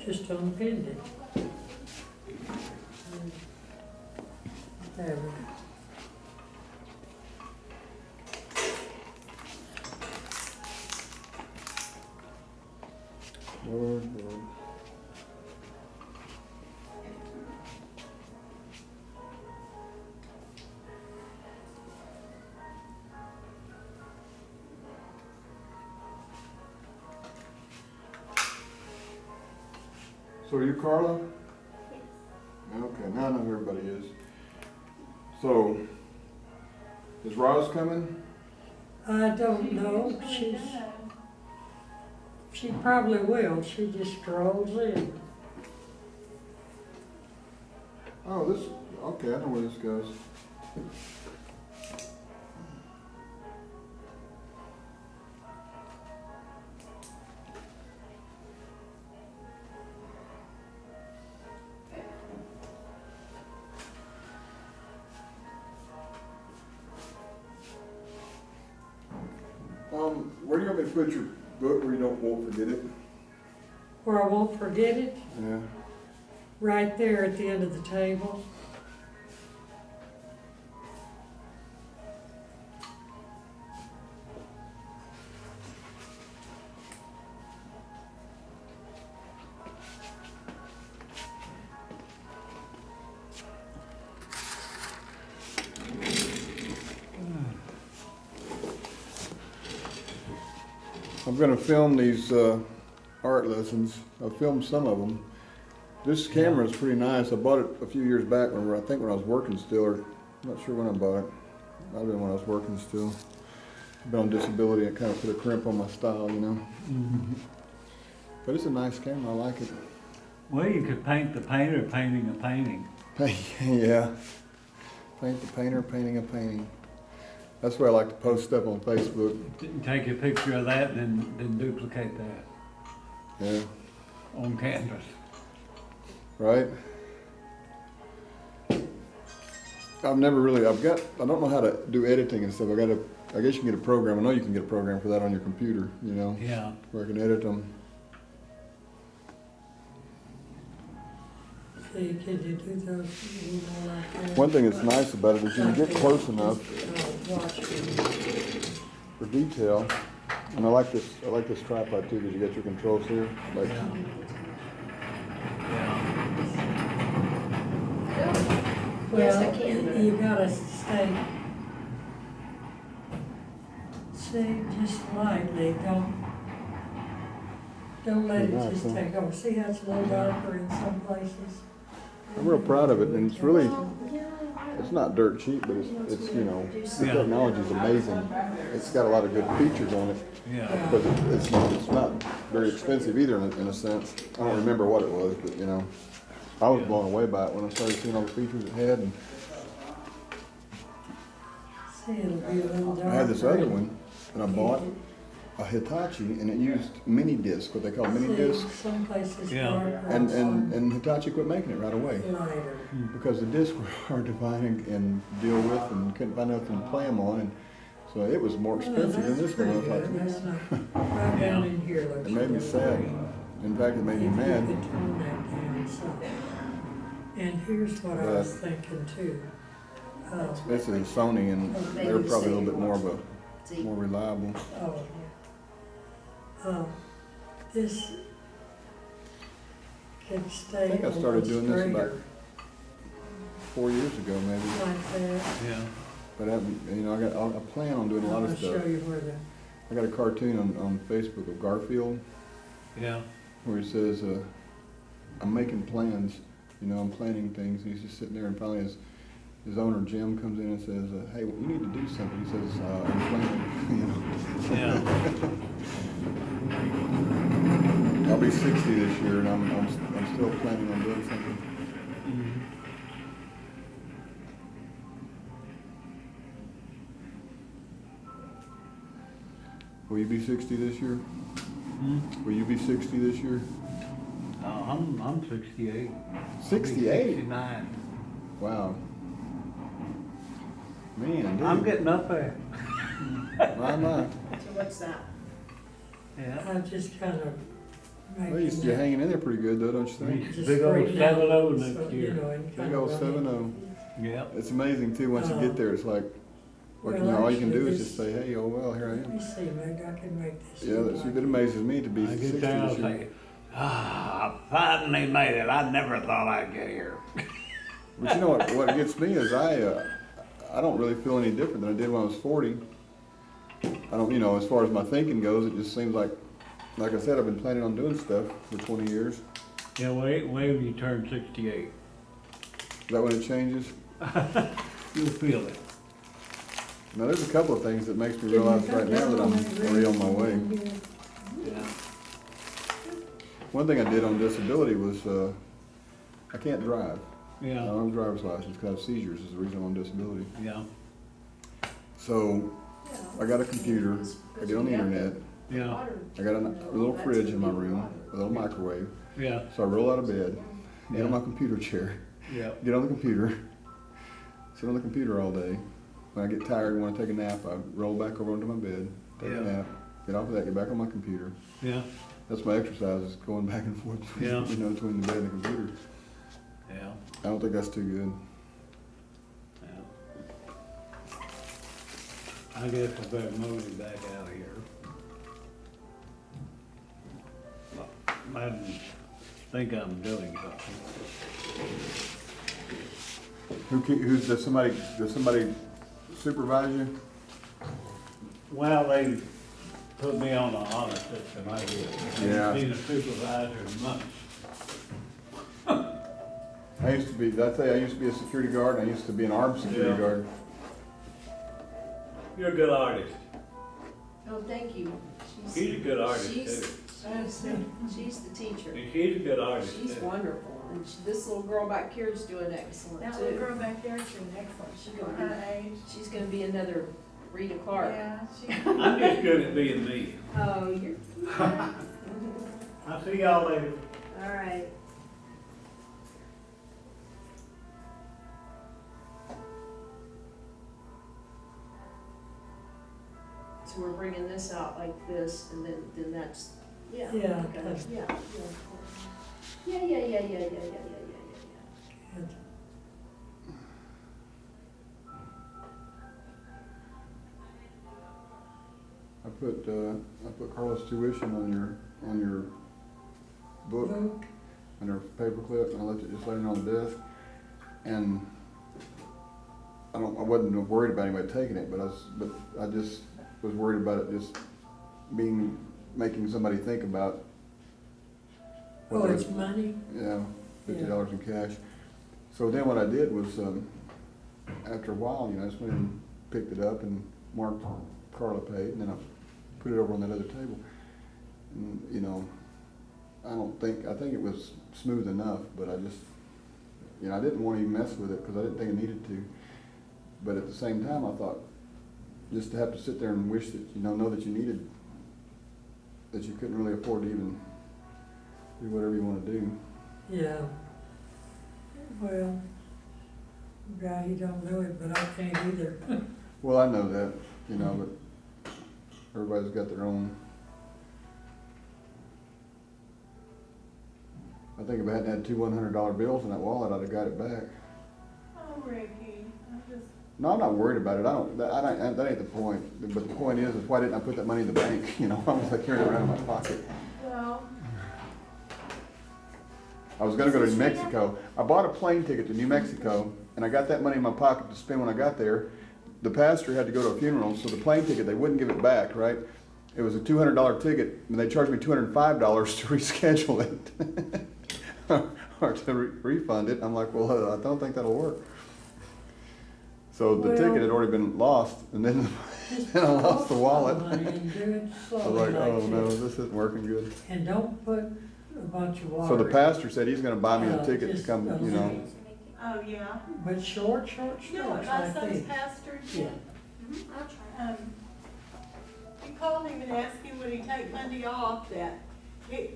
Just unpinned it. There we go. Lord, Lord. So are you Carla? Yes. Okay, now I know who everybody is. So, is Roz coming? I don't know, she probably will, she just strolls in. Oh, this, okay, I know where this goes. Where do you want me to put your book where you won't forget it? Where I won't forget it, Yeah. right there at the end of the table. I'm going to film these art lessons. I've filmed some of them. This camera is pretty nice. I bought it a few years back when I think when I was working still, or I'm not sure when I bought it. Might have been when I was working still. I've been on disability. It kind of put a crimp on my style, you know. Mm-hmm. But it's a nice camera. I like it. Well, you could paint the painter painting a painting. Yeah. Paint the painter painting a painting. That's why I like to post stuff on Facebook. Take a picture of that and then duplicate that Yeah. on canvas. Right? I don't know how to do editing and stuff. I guess you can get a program. I know you can get a program for that on your computer, you know, Yeah. where I can edit them. See, could you do those, you know, like that? One thing that's nice about it is you can get close enough Watch it. for detail. And I like this tripod too, because you got your controls here. Like, Yes, I Well, can. you gotta stay, see, just lightly, don't let it Nice, just huh? take over. See how it's a little darker in some places? I'm real proud of it, and it's really, Yeah. it's not dirt cheap, but it's you know, the Yeah. technology is amazing. It's got a lot of good features on it. Yeah. But it's not very expensive either in a sense. I don't remember what it was, but you know, I was blown away by it when I started seeing all the features it had. And See, it'll be a little darker. I had this other one, and I bought a Hitachi, and it used mini disc, what they call mini See, disc. some places Yeah. darker. And Hitachi quit making it right away Lighter. because the discs were hard to find and deal with, and couldn't find nothing to play them on. And so it was more expensive than this one. I was like, That's not, right down in here looks. it made me sad. In fact, it made me If mad. you could tone that down some. And here's what I was thinking too. This is Sony, and they're probably a little bit more of a more reliable. Oh, yeah. This could stay I think I a started little doing this about straighter 4 years ago, maybe. like that. Yeah. But I plan on doing a lot I'll of show stuff. you where the, I got a cartoon on Facebook of Garfield Yeah. where he says, "I'm making plans. You know, I'm planning things." He's just sitting there, and finally his owner Jim comes in and says, "Hey, well, you need to do something." He says, "I'm planning." You know. Yeah. I'll be 60 this year, and I'm still planning on doing something. Mhm. Will you be 60 this year? Will you be 60 this year? I'm 68. 68? 69. Wow. Man, dude. I'm getting up there. My. So what's that? Yeah. I just kind of Well, you're hanging in there pretty good though, don't you think? Just Big old straighten out, 7-0 so, next you year. know, and Big kinda old run it. 7-0. Yep. It's amazing too, once you get there, it's like, Well, all you can actually, do is this- just say, hey, oh, well, here I Let me am. see, maybe I can make this. Yeah, look that's, like it amazes me to be I 60 get there, I'll this year. say, I finally made it. I never thought I'd get here. But you know what gets me is I don't really feel any different than I did when I was 40. I don't, as far as my thinking goes, it just seems like I said, I've been planning on doing stuff for 20 years. Yeah, wait when you turn 68. Is that when it changes? You'll feel it. Now, there's a couple of things that makes me realize right now that I'm already on my way. Yeah. One thing I did on disability was, I can't drive. I Yeah. don't have a driver's license because I have seizures is the reason I'm on disability. Yeah. So, I got a computer, I get on the internet, Yeah. I got a little fridge in my room, a little microwave. Yeah. So I roll out of bed, get on Yeah. my computer chair, Yeah. get on the computer, sit on the computer all day. When I get tired and want to take a nap, I roll back over onto my bed, take Yeah. a nap, get off of that, get back on my computer. Yeah. That's my exercise, is going back and forth between, Yeah. between the bed and the computer. Yeah. I don't think that's too good. Yeah. I guess I better move him back out here. I think I'm doing something. Does somebody supervise you? Well, they put me on the honor system, I guess. Yeah. Been a supervisor in months. I used to be, did I tell you, I used to be a security guard, and I used to be an armed security Yeah. guard. You're a good artist. Oh, thank you. He's a good artist she's- too. She's the teacher. And she's a good artist She's too. wonderful, and this little girl back here is doing excellent That little too. girl back there, she's excellent. She's got her age. She's gonna be another Rita Clark. Yeah, she. I'm just good at being me. Oh, you're. I'll see y'all later. All right. So we're bringing this out like this, and then that's, yeah. Yeah, okay, that's- Yeah, yeah. Yeah. Good. I put Carla's tuition on your book, Vote. on her paperclip, and I left it just laying on the desk. And I wasn't worried about anybody taking it, but I just was worried about it just making somebody think about. what Oh, they- it's money? Yeah, $50 in cash. So then what I did was, after a while, I just went and picked it up and marked Carla paid, and then I put it over on that other table. And, I think it was smooth enough, but I just, I didn't want to even mess with it because I didn't think I needed to. But at the same time, I thought, just to have to sit there and wish that, know that you needed, that you couldn't really afford to even do whatever you want to do. Yeah. Well, guy, he don't know it, but I can't either. Well, I know that, but everybody's got their own. I think if I hadn't had two $100 bills in that wallet, I'd have got it back. Oh, Ricky, I just. No, I'm not worried about it. That ain't the point. But the point is why didn't I put that money in the bank? I was like carrying it around in my pocket. Well, I was gonna go to New Mexico. I bought a plane ticket to New Mexico, and I got that money in my pocket to spend when I got there. The pastor had to go to a funeral, so the plane ticket, they wouldn't give it back, right? It was a $200 ticket, and they charged me $205 to reschedule it. Or to refund it. I'm like, well, I don't think that'll work. So the Well- ticket had already been lost, and then then I lost the wallet. Money and do it I was slowly like, oh like no, this. this isn't working good. And don't put a bunch of water. So the pastor said he's gonna buy me a ticket to just come, a little. oh, yeah. But short You know what my like son's this. pastor Yeah. did? He called him and asked him would he take Monday off, that the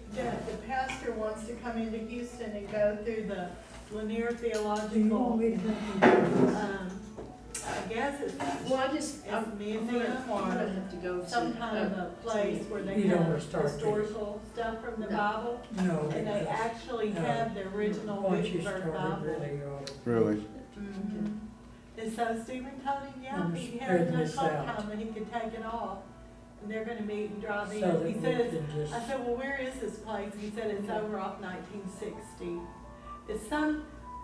pastor wants to come into Houston and go through the Lanier Do you want Theological me to help you do this? I guess it's Well, I'm museum gonna or have to go to. some kind of a place where they You don't have wanna start there. historical stuff from the No. Bible. No. And they actually No. have the original Once you Wittenberg start, it Bible. really ought. Really? Mhm. And so Stephen told him, yeah, I'm if he had spreading enough this phone out. time, then he could take it off. And they're gonna meet and drive So in. that He we says, can just. I said, well, where is this place? He said, it's over off 1960.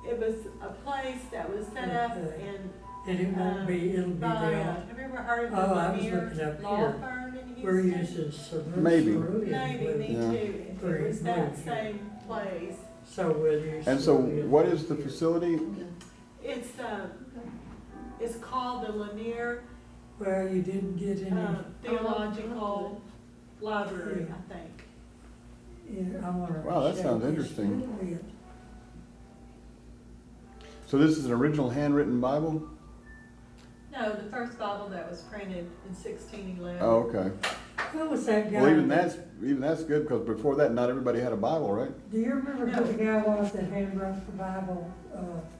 It was a place that was set up Okay. in, And it won't be, it'll be by, down. have you ever heard of Oh, I the was Lanier looking up Law here. Firm in We're Houston? using cerulean. Maybe. Maybe, me Yeah. too. It was that same place. So we'll use. And so cerulean what is the here. facility? It's called the Lanier Well, you didn't get any, Theological Library, I think. yeah, I wanna. Wow, that show sounds this interesting. a little bit. So this is an original handwritten Bible? No, the first Bible that was printed in 1611. Oh, okay. What was that guy? Well, even that's good, because before that, not everybody had a Bible, right? Do you remember who the guy was that handwrote the Bible?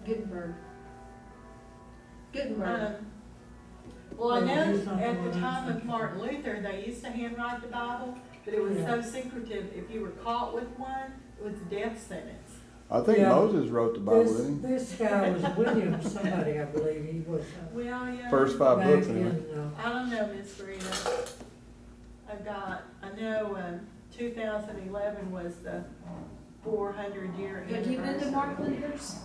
Gutenberg. Gutenberg. Um, Well, I Well, know he's not at the the one time I'm of thinking. Martin Luther, they used to handwrite the Bible, but it was so secretive, if you were caught with one, it was a death sentence. I think Yeah. Moses wrote the Bible, didn't he? This guy was William somebody, I believe, he was. Well, yeah. First 5 back books, in, anyway. I don't know, Miss Rheda. I know, 2011 was the 400-year anniversary. Have you been to Mark Lanier's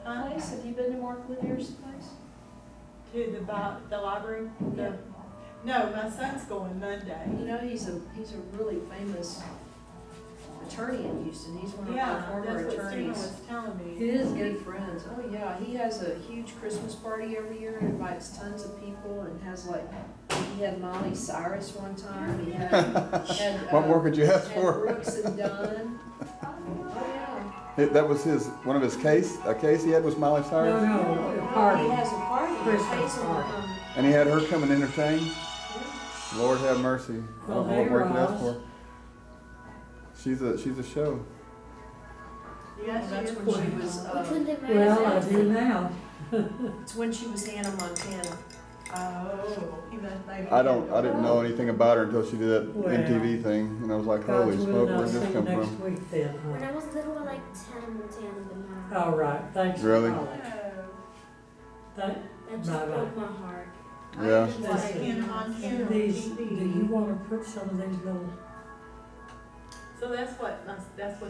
Huh? place? Have you been to Mark Lanier's place? To the library? Yeah. No, my son's going Monday. You know, he's a really famous attorney in Houston. He's one of our Yeah, former that's what Stephen attorneys. was telling me. He is Good good. friends. Oh yeah, he has a huge Christmas party every year, invites tons of people and has like, he had Miley Cyrus one time, he had, What more could you ask had for? Brooks and Dunn. Oh That was one of his a case he had with Miley No, Cyrus? no, a yeah. party. He has a party, Christmas he pays them, party. And he had her come and entertain? Lord have mercy. I Well, don't know hey, what more you can ask Ross. for. She's a show. Yeah, that's she when is. she was, Well, I do now. it's when she was Hannah Montana. Oh, he must maybe. I didn't know anything about her until she did that Well, MTV thing, and I was like, holy God's smoke, willing, I'll where'd see this you come next from? week then, When huh? I was little, I liked Hannah Montana, but now All right, thanks for Really? calling. Thank- that just Bye-bye. broke my heart. Yeah. Just like Hannah Montana on These, TV. do you wanna put some of these little, So that's what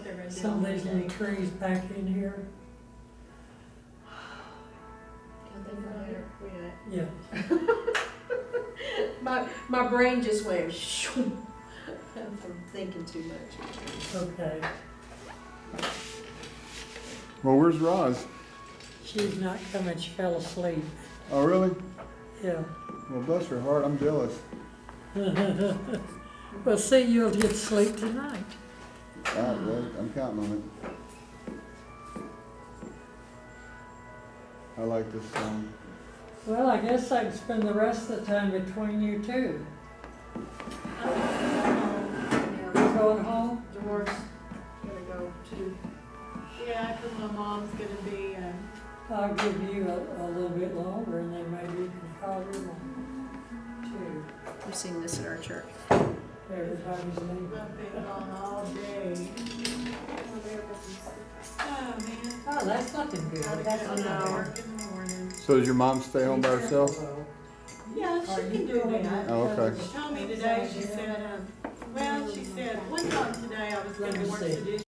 they're gonna do some on of these Monday. little trees back in here? Yeah. My brain just went shoo from thinking too much. Okay. Well, where's Roz? She's not coming, she fell asleep. Oh, really? Yeah. Well, bless her heart, I'm jealous. Well, see, you'll get sleep tonight. Well, I'm counting on it. I like this song. Well, I guess I can spend the rest of the time between you two. You going home? Dolores, gotta go too. Yeah, 'cause my mom's gonna be, I'll give you a little bit longer and then maybe you can call your mom too. We sing this at our church. Everybody's leaving. I've been gone all day. Oh, man. Oh, that's looking good. Gotta That's get on not to bad. work in the morning. So does your mom stay home by herself? Yeah, Are she you can do going that. Oh, okay. She told me today, she said, well, she said, one time today I was gonna Let me wash see. the dishes